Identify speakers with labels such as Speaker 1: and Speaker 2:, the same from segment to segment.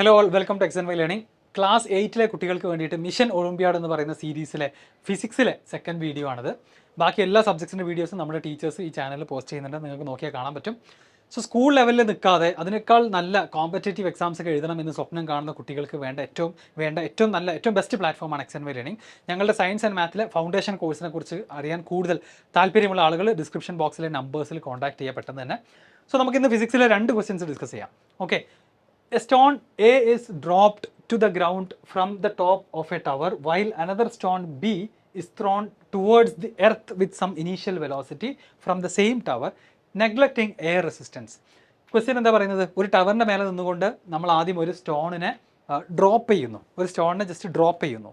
Speaker 1: Hello all, welcome to X and Y learning. Class 8-ലെ കുട്ടികൾക്ക് വേണ്ടിയിട്ട് മിഷൻ ഒളിമ്പ്യാഡ് എന്ന് പറയുന്ന സീരീസിലെ ഫിസിക്സിലെ സെക്കൻഡ് വീഡിയോ ആണിത്. ബാക്കി എല്ലാ സബ്ജക്ട്സിൻ്റെ വീഡിയോസും നമ്മുടെ ടീച്ചേഴ്സ് ഈ ചാനലിൽ പോസ്റ്റ് ചെയ്യുന്നുണ്ട്, നിങ്ങൾക്ക് നോക്കിയാൽ കാണാൻ പറ്റും. സോ സ്കൂൾ ലെവലിൽ നിൽക്കാതെ അതിനേക്കാൾ നല്ല കോമ്പറ്റേറ്റീവ് എക്സാംസ് ഒക്കെ എഴുതണം എന്ന് സ്വപ്നം കാണുന്ന കുട്ടികൾക്ക് ഏറ്റവും ബെസ്റ്റ് പ്ലാറ്റ്ഫോമാണ് എക്സ് ആൻഡ് വൈ ലേണിംഗ്. ഞങ്ങളുടെ സയൻസ് ആൻഡ് മാത്തിലെ ഫൗണ്ടേഷൻ കോഴ്സിനെ കുറിച്ച് അറിയാൻ കൂടുതൽ താല്പര്യമുള്ള ആളുകൾ ഡിസ്ക്രിപ്ഷൻ ബോക്സിലെ നമ്പേഴ്സിൽ കോൺടാക്ട് ചെയ്യുക പെട്ടെന്ന് തന്നെ. സോ നമുക്കിന്ന് ഫിസിക്സിലെ 2 ക്വസ്റ്റ്യൻസ് ഡിസ്കസ് ചെയ്യാം. Okay. A stone A is dropped to the ground from the top of a tower while another stone B is thrown towards the earth with some initial velocity from the same tower, neglecting air resistance. Question എന്താ പറയുന്നത്? ഒരു ടവറിൻ്റെ മേലെ നിന്നുകൊണ്ട് നമ്മൾ ആദ്യം ഒരു സ്റ്റോണിനെ just drop ചെയ്യുന്നു.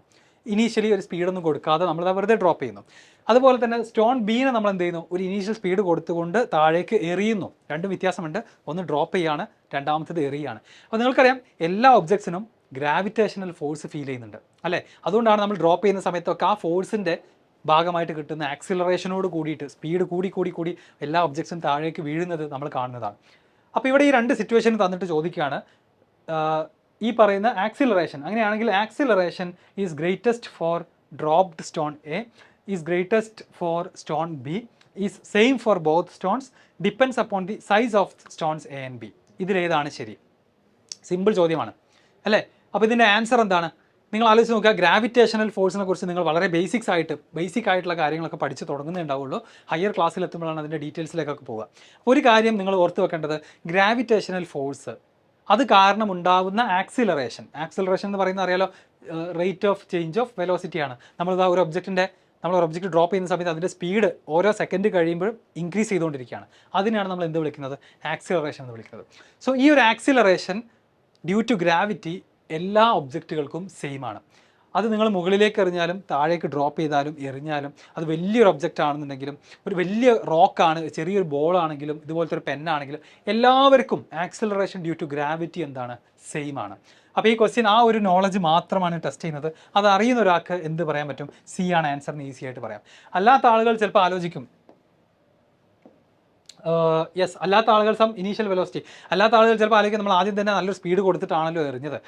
Speaker 1: Initially ഒരു സ്പീഡൊന്നും കൊടുക്കാതെ നമ്മൾ വെറുതെ ഡ്രോപ്പ് ചെയ്യുന്നു. അതുപോലെ തന്നെ സ്റ്റോൺ ബീനെ നമ്മൾ എന്ത് ചെയ്യുന്നു? ഒരു ഇനീഷ്യൽ സ്പീഡ് കൊടുത്തുകൊണ്ട് താഴേക്ക് എറിയുന്നു. രണ്ടും വ്യത്യാസമുണ്ട്. ഒന്ന് ഡ്രോപ്പ് ചെയ്യാണ്, രണ്ടാമത്തേത് എറിയാണ്. അപ്പോൾ നിങ്ങൾക്കറിയാം, എല്ലാ ഒബ്ജക്ട്സിനും ഗ്രാവിറ്റേഷണൽ ഫോഴ്സ് ഫീൽ ചെയ്യുന്നുണ്ട് അല്ലേ? അതുകൊണ്ടാണ് നമ്മൾ ഡ്രോപ്പ് ചെയ്യുന്ന സമയത്തൊക്കെ ആ ഫോഴ്സിൻ്റെ ഭാഗമായിട്ട് കിട്ടുന്ന ആക്സിലറേഷനോട് കൂടിയിട്ട് സ്പീഡ് കൂടി എല്ലാ ഒബ്ജക്ട്സും താഴേക്ക് വീഴുന്നത് നമ്മൾ കാണുന്നതാണ്. അപ്പോൾ ഇവിടെ ഈ 2 സിറ്റുവേഷൻ തന്നിട്ട് ചോദിക്കുകയാണ്, ഈ പറയുന്ന ആക്സിലറേഷൻ അങ്ങനെയാണെങ്കിൽ acceleration is greatest for dropped stone A, is greatest for stone B, is same for both stones, depends upon the size of stones A and B. ഇതിലേതാണ് ശരി? സിമ്പിൾ ചോദ്യമാണ് അല്ലേ? അപ്പോൾ ഇതിൻ്റെ ആൻസർ എന്താണ്? നിങ്ങൾ ആലോചിച്ച് നോക്കുക. ഗ്രാവിറ്റേഷണൽ ഫോഴ്സിനെ കുറിച്ച് നിങ്ങൾ വളരെ ബേസിക് ആയിട്ടുള്ള കാര്യങ്ങളൊക്കെ പഠിച്ച് തുടങ്ങുന്നുണ്ടാവുള്ളൂ. ഹയർ ക്ലാസ്സിൽ എത്തുമ്പോഴാണ് അതിൻ്റെ ഡീറ്റെയിൽസിലേക്കൊക്കെ പോവുക. ഒരു കാര്യം നിങ്ങൾ ഓർത്ത് വെക്കേണ്ടത്, ഗ്രാവിറ്റേഷണൽ ഫോഴ്സ് അത് കാരണമുണ്ടാകുന്ന ആക്സിലറേഷൻ എന്ന് പറയുന്നത് അറിയാലോ, റേറ്റ് ഓഫ് ചേഞ്ച് ഓഫ് വെലോസിറ്റിയാണ്. നമ്മൾ ഒരു ഒബ്ജക്റ്റ് ഡ്രോപ്പ് ചെയ്യുന്ന സമയത്ത് അതിൻ്റെ സ്പീഡ് ഓരോ സെക്കൻഡ് കഴിയുമ്പോഴും ഇൻക്രീസ് ചെയ്തുകൊണ്ടിരിക്കുകയാണ്. അതിനാണ് നമ്മൾ എന്ത് വിളിക്കുന്നത്? ആക്സിലറേഷൻ എന്ന് വിളിക്കുന്നത്. സോ ഈ ഒരു ആക്സിലറേഷൻ ഡ്യൂ ടു ഗ്രാവിറ്റി എല്ലാ ഒബ്ജക്റ്റുകൾക്കും സെയിം ആണ്. അത് നിങ്ങൾ മുകളിലേക്ക് എറിഞ്ഞാലും താഴേക്ക് ഡ്രോപ്പ് ചെയ്താലും എറിഞ്ഞാലും, അത് വലിയൊരു ഒബ്ജക്റ്റ് ആണെന്നുണ്ടെങ്കിലും, ഒരു വലിയ റോക്കാണ്, ചെറിയൊരു ബോളാണെങ്കിലും, ഇതുപോലത്തെ ഒരു പെന്നാണെങ്കിലും, എല്ലാവർക്കും ആക്സിലറേഷൻ ഡ്യൂ ടു ഗ്രാവിറ്റി എന്താണ്? സെയിം ആണ്. അപ്പോൾ ഈ ക്വസ്റ്റ്യൻ ആ ഒരു നോളജ് മാത്രമാണ് ടെസ്റ്റ് ചെയ്യുന്നത്. അത് അറിയുന്ന ഒരാൾക്ക് എന്ത് പറയാൻ പറ്റും? സി ആണ് ആൻസറിന് ഈസി ആയിട്ട് പറയാം. അല്ലാത്ത ആളുകൾ ചിലപ്പോൾ ആലോചിക്കും, അല്ലാത്ത ആളുകൾ ഇനീഷ്യൽ വെലോസിറ്റി അല്ലാത്ത ആളുകൾ ചിലപ്പോൾ ആലോചിക്കും, നമ്മൾ ആദ്യം തന്നെ നല്ലൊരു സ്പീഡ് കൊടുത്തിട്ടാണല്ലോ എറിഞ്ഞത്,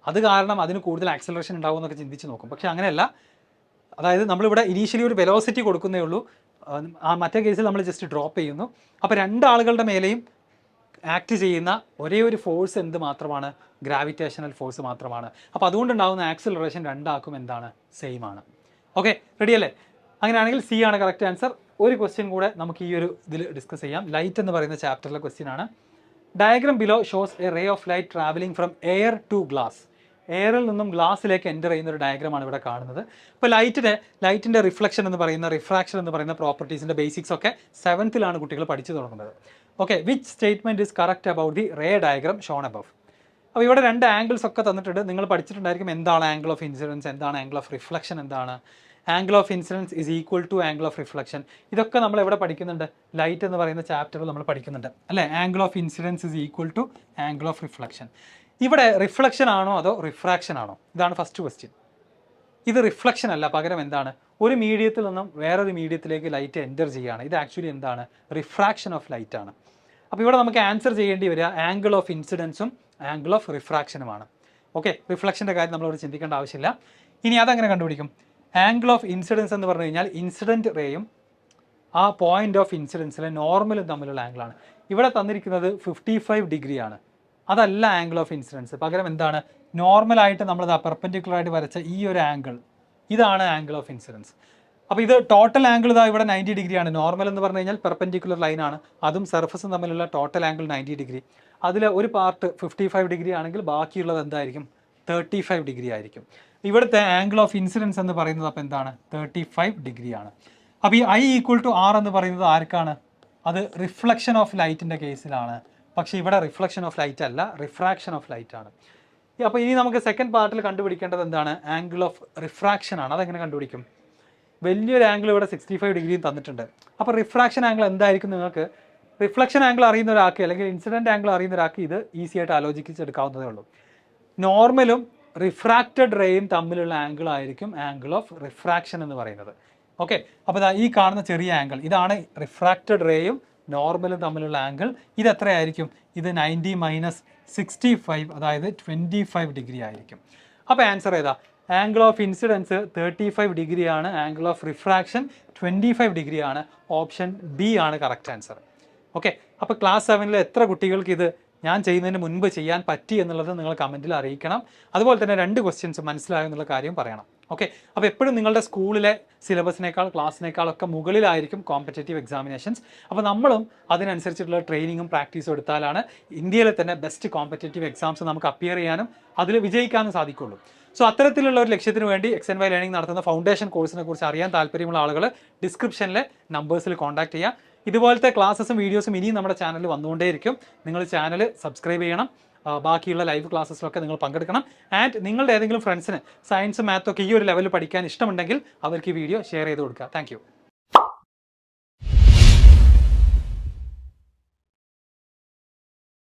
Speaker 1: അത് കാരണം അതിന് കൂടുതൽ ആക്സലറേഷൻ ഉണ്ടാവും എന്നൊക്കെ ചിന്തിച്ച് നോക്കും. പക്ഷേ അങ്ങനെയല്ല. അതായത് നമ്മളിവിടെ ഇനീഷ്യലി ഒരു വെലോസിറ്റി കൊടുക്കുന്നേ ഉള്ളൂ, മറ്റേ കേസിൽ നമ്മൾ ജസ്റ്റ് ഡ്രോപ്പ് ചെയ്യുന്നു. അപ്പോൾ 2 ആളുകളുടെ മേലെയും ആക്ട് ചെയ്യുന്ന ഒരേ ഒരു ഫോഴ്സ് എന്ത് മാത്രമാണ്? ഗ്രാവിറ്റേഷണൽ ഫോഴ്സ് മാത്രമാണ്. അപ്പോൾ അതുകൊണ്ടുണ്ടാകുന്ന ആക്സിലറേഷൻ 2 ആൾക്കും എന്താണ്? സെയിം ആണ്. ഓക്കെ, റെഡി അല്ലേ? അങ്ങനെയാണെങ്കിൽ സി ആണ് കറക്റ്റ് ആൻസർ. ഒരു ക്വസ്റ്റ്യൻ കൂടെ നമുക്ക് ഈ ഒരു ഇതിൽ ഡിസ്കസ് ചെയ്യാം. ലൈറ്റ് എന്ന് പറയുന്ന ചാപ്റ്ററിലെ ക്വസ്റ്റ്യൻ ആണ്. Diagram below shows a ray of light travelling from air to glass. എയറിൽ നിന്നും ഗ്ലാസ്സിലേക്ക് എൻ്റർ ചെയ്യുന്ന ഒരു ഡയഗ്രമാണ് ഇവിടെ കാണുന്നത്. ഇപ്പോൾ ലൈറ്റിൻ്റെ റിഫ്ലക്ഷൻ എന്ന് പറയുന്ന, റിഫ്രാക്ഷൻ എന്ന് പറയുന്ന പ്രോപ്പർട്ടീസിൻ്റെ ബേസിക്സ് ഒക്കെ 7th കുട്ടികൾ പഠിച്ചു തുടങ്ങുന്നത്. Okay, which statement is correct about the ray diagram shown above? അപ്പോൾ ഇവിടെ 2 ആംഗിൾസ് ഒക്കെ തന്നിട്ടുണ്ട്. നിങ്ങൾ പഠിച്ചിട്ടുണ്ടായിരിക്കും എന്താണ് ആംഗിൾ ഓഫ് ഇൻസിഡൻസ്, എന്താണ് ആംഗിൾ ഓഫ് റിഫ്ലക്ഷൻ, എന്താണ് angle of incidence is equal to angle of reflection. ഇതൊക്കെ നമ്മൾ എവിടെ പഠിക്കുന്നുണ്ട്? ലൈറ്റ് എന്ന് പറയുന്ന ചാപ്റ്ററിൽ നമ്മൾ പഠിക്കുന്നുണ്ട് അല്ലേ? Angle of incidence is equal to angle of reflection. ഇവിടെ റിഫ്ലക്ഷൻ ആണോ അതോ റിഫ്രാക്ഷൻ ആണോ? ഇതാണ് ഫസ്റ്റ് ക്വസ്റ്റ്യൻ. ഇത് റിഫ്ലക്ഷൻ അല്ല, പകരം എന്താണ്? ഒരു മീഡിയത്തിൽ നിന്നും വേറൊരു മീഡിയത്തിലേക്ക് ലൈറ്റ് എൻ്റർ ചെയ്യുകയാണ്. ഇത് ആക്ച്വലി എന്താണ്? റിഫ്രാക്ഷൻ ഓഫ് ലൈറ്റ് ആണ്. അപ്പോൾ ഇവിടെ നമുക്ക് ആൻസർ ചെയ്യേണ്ടി വരിക ആംഗിൾ ഓഫ് ഇൻസിഡൻസും ആംഗിൾ ഓഫ് റിഫ്രാക്ഷനുമാണ്. ഓക്കെ, റിഫ്ലക്ഷൻ്റെ കാര്യം നമ്മളിവിടെ ചിന്തിക്കേണ്ട ആവശ്യമില്ല. ഇനി അതെങ്ങനെ കണ്ടുപിടിക്കും? ആംഗിൾ ഓഫ് ഇൻസിഡൻസ് എന്ന് പറഞ്ഞു കഴിഞ്ഞാൽ ഇൻസിഡൻറ്റ് റേയും ആ പോയിന്റ് ഓഫ് ഇൻസിഡൻസിലെ നോർമലും തമ്മിലുള്ള ആംഗിളാണ്. ഇവിടെ തന്നിരിക്കുന്നത് 55 ഡിഗ്രിയാണ്. അതല്ല ആംഗിൾ ഓഫ് ഇൻസിഡൻസ്. പകരം എന്താണ്? നോർമലായിട്ട് നമ്മളത് പെർപെൻഡിക്കുലറായിട്ട് വരച്ച ഈ ഒരു ആംഗിൾ, ഇതാണ് ആംഗിൾ ഓഫ് ഇൻസിഡൻസ്. അപ്പോൾ ഇത് ടോട്ടൽ ആംഗിൾ ഇതാ ഇവിടെ 90 ഡിഗ്രിയാണ്. നോർമൽ എന്ന് പറഞ്ഞു കഴിഞ്ഞാൽ പെർപെൻഡിക്കുലർ ലൈനാണ്, അതും സർഫസും തമ്മിലുള്ള ടോട്ടൽ ആംഗിൾ 90 ഡിഗ്രി. അതിൽ ഒരു പാർട്ട് 55 ഡിഗ്രി ആണെങ്കിൽ ബാക്കിയുള്ളത് എന്തായിരിക്കും? 35 ഡിഗ്രി ആയിരിക്കും. ഇവിടുത്തെ ആംഗിൾ ഓഫ് ഇൻസിഡൻസ് എന്ന് പറയുന്നത് അപ്പോൾ എന്താണ്? 35 ഡിഗ്രിയാണ്. അപ്പോൾ ഈ I ഈക്വൽ ടു R എന്ന് പറയുന്നത് ആർക്കാണ്? അത് റിഫ്ലക്ഷൻ ഓഫ് ലൈറ്റിൻ്റെ കേസിലാണ്. പക്ഷേ ഇവിടെ റിഫ്ലക്ഷൻ ഓഫ് ലൈറ്റ് അല്ല, റിഫ്രാക്ഷൻ ഓഫ് ലൈറ്റ് ആണ്. അപ്പോൾ ഇനി നമുക്ക് സെക്കൻഡ് പാർട്ടിൽ കണ്ടുപിടിക്കേണ്ടത് എന്താണ്? ആംഗിൾ ഓഫ് റിഫ്രാക്ഷൻ ആണ്. അതെങ്ങനെ കണ്ടുപിടിക്കും? വലിയൊരു ആംഗിൾ ഇവിടെ 65 ഡിഗ്രിയും തന്നിട്ടുണ്ട്. അപ്പോൾ റിഫ്രാക്ഷൻ ആംഗിൾ എന്തായിരിക്കും? നിങ്ങൾക്ക് റിഫ്ലക്ഷൻ ആംഗിൾ അറിയുന്ന ഒരാൾക്ക് അല്ലെങ്കിൽ ഇൻസിഡൻറ്റ് ആംഗിൾ അറിയുന്ന ഒരാൾക്ക് ഇത് ഈസി ആയിട്ട് ആലോചിച്ചെടുക്കാവുന്നതേ ഉള്ളൂ. നോർമലും റിഫ്രാക്റ്റഡ് റേയും തമ്മിലുള്ള ആംഗിൾ ആയിരിക്കും ആംഗിൾ ഓഫ് റിഫ്രാക്ഷൻ എന്ന് പറയുന്നത്. ഓക്കെ, അപ്പോൾ ഈ കാണുന്ന ചെറിയ ആംഗിൾ ഇതാണ് റിഫ്രാക്റ്റഡ് റേയും നോർമലും തമ്മിലുള്ള ആംഗിൾ. ഇത് എത്രയായിരിക്കും? ഇത് 90 മൈനസ് 65, അതായത് 25 ഡിഗ്രി ആയിരിക്കും. അപ്പോൾ ആൻസർ ഏതാ? ആംഗിൾ ഓഫ് ഇൻസിഡൻസ് 35 ഡിഗ്രിയാണ്, ആംഗിൾ ഓഫ് റിഫ്രാക്ഷൻ 25 ഡിഗ്രിയാണ്. ഓപ്ഷൻ ബി ആണ് കറക്റ്റ് ആൻസർ. ഓക്കെ, അപ്പോൾ ക്ലാസ് 7 എത്ര കുട്ടികൾക്ക് ഇത് ഞാൻ ചെയ്യുന്നതിന് മുൻപ് ചെയ്യാൻ പറ്റി എന്നുള്ളത് നിങ്ങൾ കമൻറ്റിൽ അറിയിക്കണം. അതുപോലെ തന്നെ 2 ക്വസ്റ്റ്യൻസ് മനസ്സിലായോ എന്നുള്ള കാര്യം പറയണം. ഓക്കെ, അപ്പോൾ എപ്പോഴും നിങ്ങളുടെ സ്കൂളിലെ സിലബസിനേക്കാൾ ക്ലാസ്സിനേക്കാളൊക്കെ മുകളിലായിരിക്കും കോമ്പറ്റേറ്റീവ് എക്സാമിനേഷൻസ്. അപ്പോൾ നമ്മളും അതിനനുസരിച്ചിട്ടുള്ള ട്രെയിനിങ്ങും പ്രാക്ടീസും എടുത്താലാണ് ഇന്ത്യയിലെ തന്നെ ബെസ്റ്റ് കോമ്പറ്റേറ്റീവ് എക്സാംസ് നമുക്ക് അപ്പിയർ ചെയ്യാനും അതിൽ വിജയിക്കാനും സാധിക്കുള്ളൂ. സോ അത്തരത്തിലുള്ള ഒരു ലക്ഷ്യത്തിന് വേണ്ടി XNY ലേണിംഗ് നടത്തുന്ന ഫൗണ്ടേഷൻ കോഴ്സിനെ കുറിച്ച് അറിയാൻ താല്പര്യമുള്ള ആളുകൾ ഡിസ്ക്രിപ്ഷനിലെ നമ്പേഴ്സിൽ കോൺടാക്ട് ചെയ്യുക. ഇതുപോലത്തെ ക്ലാസ്സസും വീഡിയോസും ഇനിയും നമ്മുടെ ചാനലിൽ വന്നുകൊണ്ടേയിരിക്കും. നിങ്ങൾ ചാനൽ സബ്സ്ക്രൈബ് ചെയ്യണം. ബാക്കിയുള്ള ലൈവ് ക്ലാസ്സസിലൊക്കെ നിങ്ങൾ പങ്കെടുക്കണം. ആൻഡ് നിങ്ങളുടെ ഏതെങ്കിലും ഫ്രണ്ട്സിന് സയൻസ് മാത്തൊക്കെ ഈ ഒരു ലെവലിൽ പഠിക്കാൻ ഇഷ്ടമുണ്ടെങ്കിൽ അവർക്ക് ഈ വീഡിയോ ഷെയർ ചെയ്ത് കൊടുക്കുക. താങ്ക്